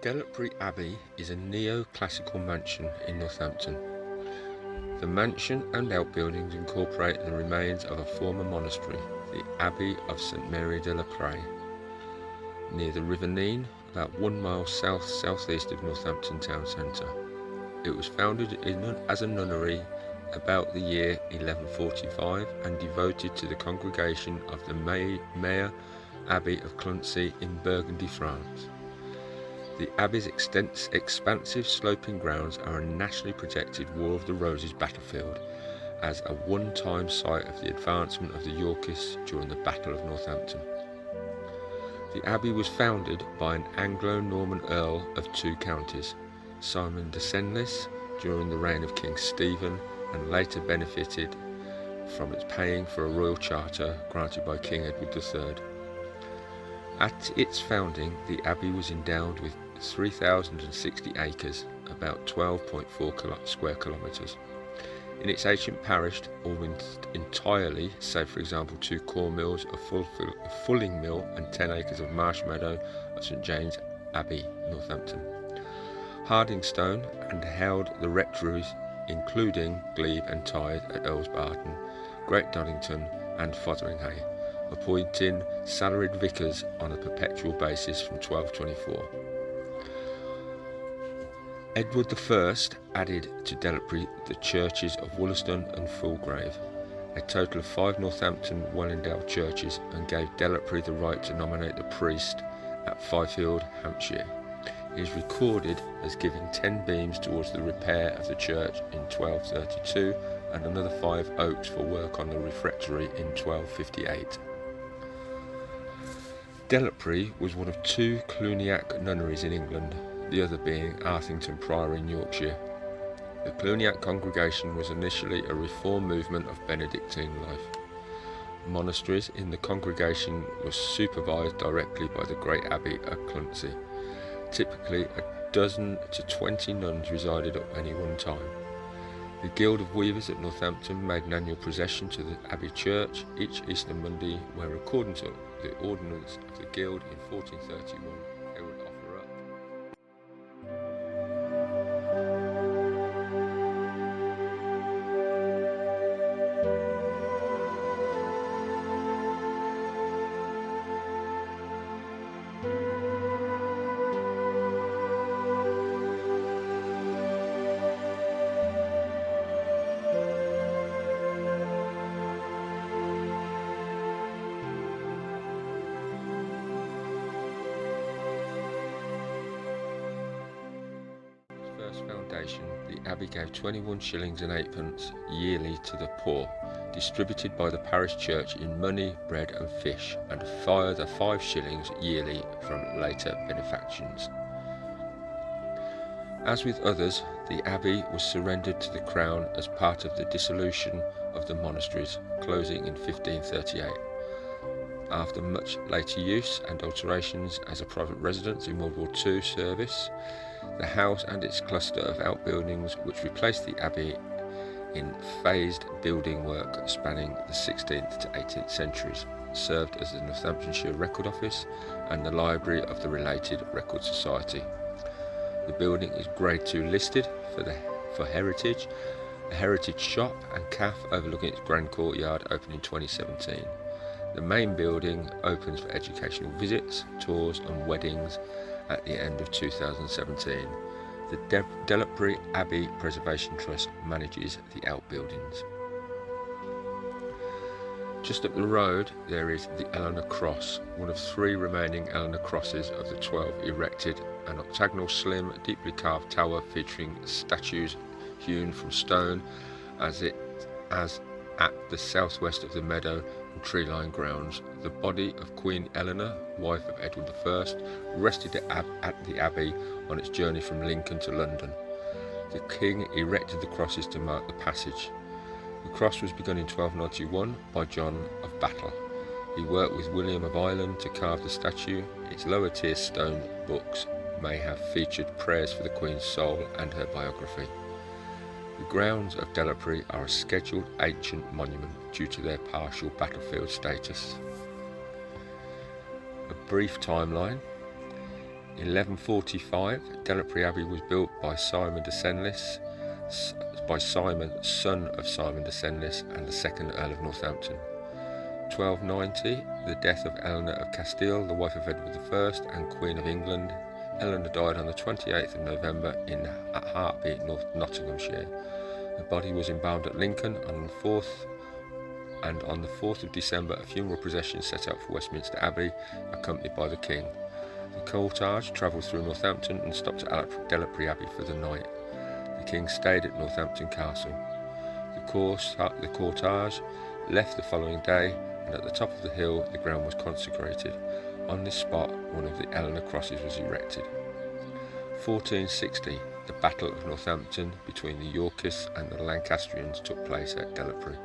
Delapre Abbey is a neo-classical mansion in Northampton. The mansion and outbuildings incorporate the remains of a former monastery, the Abbey of St Mary Delapre, near the River Nene, about 1 mile south-southeast of Northampton town centre. It was founded as a nunnery about the year 1145 and devoted to the congregation of the Mayor Abbey of Clunsey in Burgundy, France. The Abbey's expansive sloping grounds are a nationally protected War of the Roses battlefield, as a one-time site of the advancement of the Yorkists during the Battle of Northampton. The Abbey was founded by an Anglo-Norman Earl of two counties, Simon de Senlis, during the reign of King Stephen, and later benefited from its paying for a royal charter granted by King Edward III. At its founding, the Abbey was endowed with 3,060 acres, about 12.4 square kilometres. In its ancient parish, almost entirely, save for example 2 corn mills, a fulling mill and 10 acres of marsh meadow of St James Abbey, Northampton. Hardingstone and held the rectories including Glebe and Tithe at Earls Barton, Great Doddington and Fotheringhay, appointing salaried vicars on a perpetual basis from 1224. Edward I added to Delapre the churches of Wollaston and Fulgrave, a total of 5 Northampton well-endowed churches, and gave Delapre the right to nominate the priest at Fifield, Hampshire. He is recorded as giving 10 beams towards the repair of the church in 1232 and another 5 oaks for work on the refectory in 1258. Delapre was one of 2 Cluniac nunneries in England, the other being Arthington Priory in Yorkshire. The Cluniac congregation was initially a reform movement of Benedictine life. Monasteries in the congregation were supervised directly by the Great Abbey at Clunsey. Typically, a dozen to 20 nuns resided at any one time. The Guild of Weavers at Northampton made an annual procession to the Abbey Church each Easter Monday, where, according to the ordinance of the Guild in 1431, they would offer up foundation. The Abbey gave 21 shillings and 8pence yearly to the poor, distributed by the parish church in money, bread and fish, and further 5 shillings yearly from later benefactions. As with others, the Abbey was surrendered to the Crown as part of the dissolution of the monasteries, closing in 1538. After much later use and alterations as a private residence in World War II service, the house and its cluster of outbuildings, which replaced the Abbey in phased building work spanning the 16th to 18th centuries, served as the Northamptonshire Record Office and the library of the related Record Society. The building is Grade 2 listed for heritage, a heritage shop and cafe overlooking its grand courtyard opened in 2017. The main building opens for educational visits, tours and weddings at the end of 2017. The Delapre Abbey Preservation Trust manages the outbuildings. Just up the road there is the Eleanor Cross, one of 3 remaining Eleanor Crosses of the 12 erected, an octagonal slim, deeply carved tower featuring statues hewn from stone as at the southwest of the meadow and tree-lined grounds. The body of Queen Eleanor, wife of Edward I, rested at the Abbey on its journey from Lincoln to London. The King erected the crosses to mark the passage. The cross was begun in 1291 by John of Battle. He worked with William of Ireland to carve the statue. Its lower tier stone books may have featured prayers for the Queen's soul and her biography. The grounds of Delapre are a scheduled ancient monument due to their partial battlefield status. A brief timeline. In 1145, Delapre Abbey was built by Simon, son of Simon de Senlis and the second Earl of Northampton. 1290, the death of Eleanor of Castile, the wife of Edward I and Queen of England. Eleanor died on the 28th of November at Hartby, Nottinghamshire. Her body was embalmed at Lincoln on the 4th, and on the 4th of December a funeral procession set out for Westminster Abbey, accompanied by the King. The cortege travelled through Northampton and stopped at Delapre Abbey for the night. The King stayed at Northampton Castle. The cortege left the following day, and at the top of the hill the ground was consecrated. On this spot one of the Eleanor crosses was erected. 1460, the Battle of Northampton between the Yorkists and the Lancastrians took place at Delapre.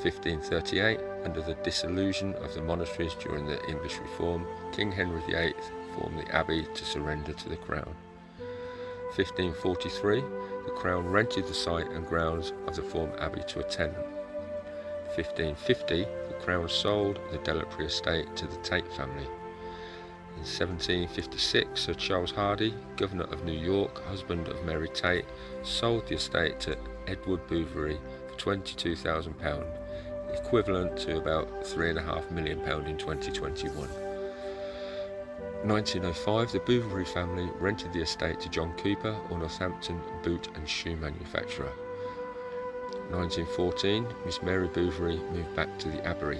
1538, under the dissolution of the monasteries during the English Reform, King Henry VIII formed the abbey to surrender to the Crown. 1543, the Crown rented the site and grounds of the former abbey to a tenant. 1550, the Crown sold the Delapre estate to the Tate family. In 1756, Sir Charles Hardy, Governor of New York, husband of Mary Tate, sold the estate to Edward Bouverie for £22,000, equivalent to about £3.5 million in 2021. 1905, the Bouverie family rented the estate to John Cooper, a Northampton boot and shoe manufacturer. 1914, Miss Mary Bouverie moved back to the Abbey.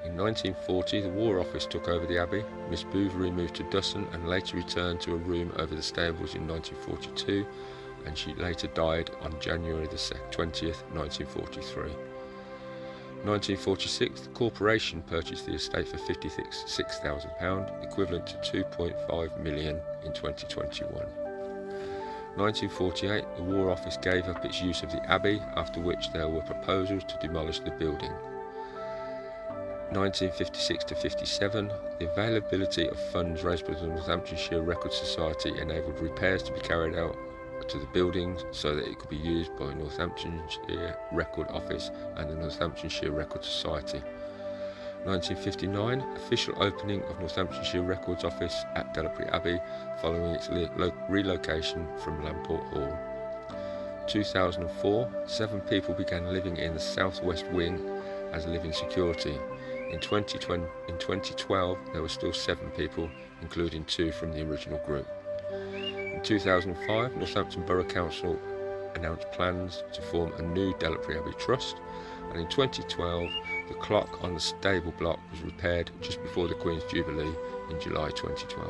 In 1940, the War Office took over the Abbey. Miss Bouverie moved to Dusson and later returned to a room over the stables in 1942, and she later died on January the 20th, 1943. 1946, the corporation purchased the estate for £56,000, equivalent to £2.5 million in 2021. 1948, the War Office gave up its use of the Abbey, after which there were proposals to demolish the building. 1956 to 57, the availability of funds raised by the Northamptonshire Record Society enabled repairs to be carried out to the buildings so that it could be used by Northamptonshire Record Office and the Northamptonshire Record Society. 1959, official opening of Northamptonshire Records Office at Delapre Abbey following its relocation from Lamport Hall. 2004, 7 people began living in the southwest wing as living security. In 2012, there were still 7 people, including 2 from the original group. In 2005, Northampton Borough Council announced plans to form a new Delapre Abbey Trust, and in 2012, the clock on the stable block was repaired just before the Queen's Jubilee in July 2012.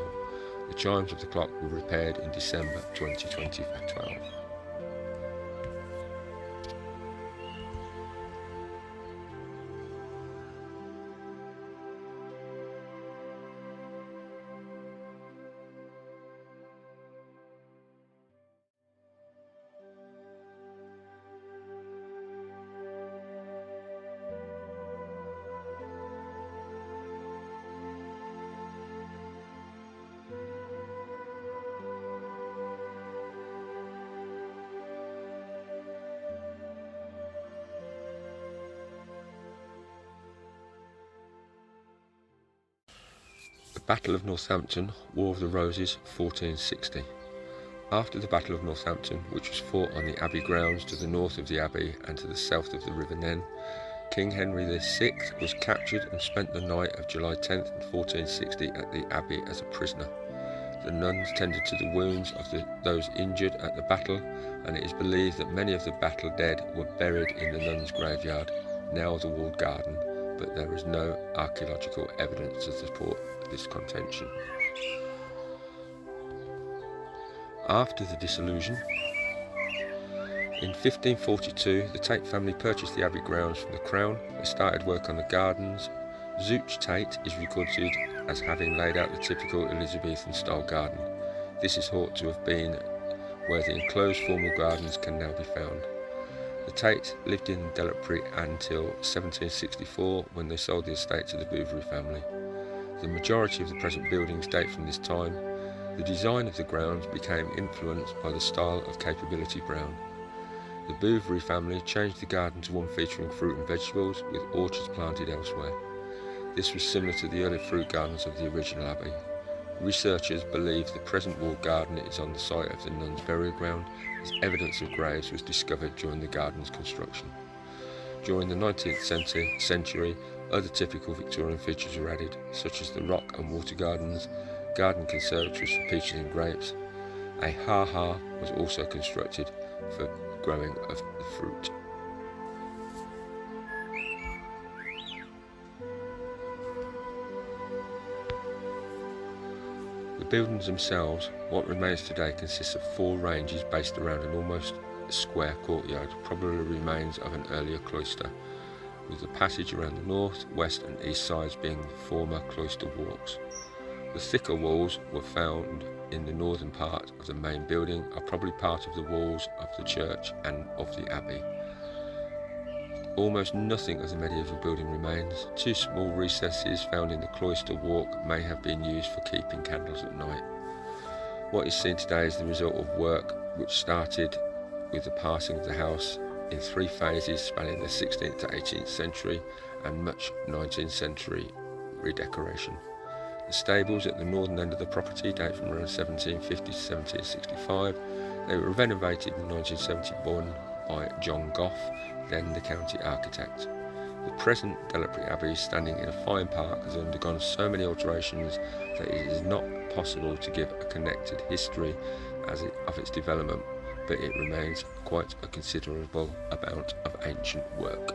The chimes of the clock were repaired in December 2012. Battle of Northampton, War of the Roses, 1460. After the Battle of Northampton, which was fought on the Abbey grounds to the north of the Abbey and to the south of the River Nen, King Henry VI was captured and spent the night of July 10th, 1460 at the Abbey as a prisoner. The nuns tended to the wounds of those injured at the battle, and it is believed that many of the battle dead were buried in the nuns' graveyard, now the walled garden, but there is no archaeological evidence to support this contention. After the dissolution, in 1542, the Tate family purchased the Abbey grounds from the Crown. They started work on the gardens. Zooch Tate is recorded as having laid out the typical Elizabethan-style garden. This is thought to have been where the enclosed formal gardens can now be found. The Tates lived in Delapre until 1764, when they sold the estate to the Bouverie family. The majority of the present buildings date from this time. The design of the grounds became influenced by the style of Capability Brown. The Bouverie family changed the garden to one featuring fruit and vegetables, with orchards planted elsewhere. This was similar to the early fruit gardens of the original Abbey. Researchers believe the present walled garden is on the site of the nuns' burial ground, as evidence of graves was discovered during the garden's construction. During the 19th century, other typical Victorian features were added, such as the rock and water gardens, garden conservatories for peaches and grapes. A ha-ha was also constructed for growing of the fruit. The buildings themselves, what remains today, consists of 4 ranges based around an almost square courtyard, probably remains of an earlier cloister, with the passage around the north, west and east sides being the former cloister walks. The thicker walls were found in the northern part of the main building, are probably part of the walls of the church and of the abbey. Almost nothing of the medieval building remains. 2 small recesses found in the cloister walk may have been used for keeping candles at night. What is seen today is the result of work which started with the passing of the house in 3 phases spanning the 16th to 18th century and much 19th century redecoration. The stables at the northern end of the property date from around 1750 to 1765. They were renovated in 1971 by John Goff, then the county architect. The present Delapre Abbey, standing in a fine park, has undergone so many alterations that it is not possible to give a connected history of its development, but it remains quite a considerable amount of ancient work.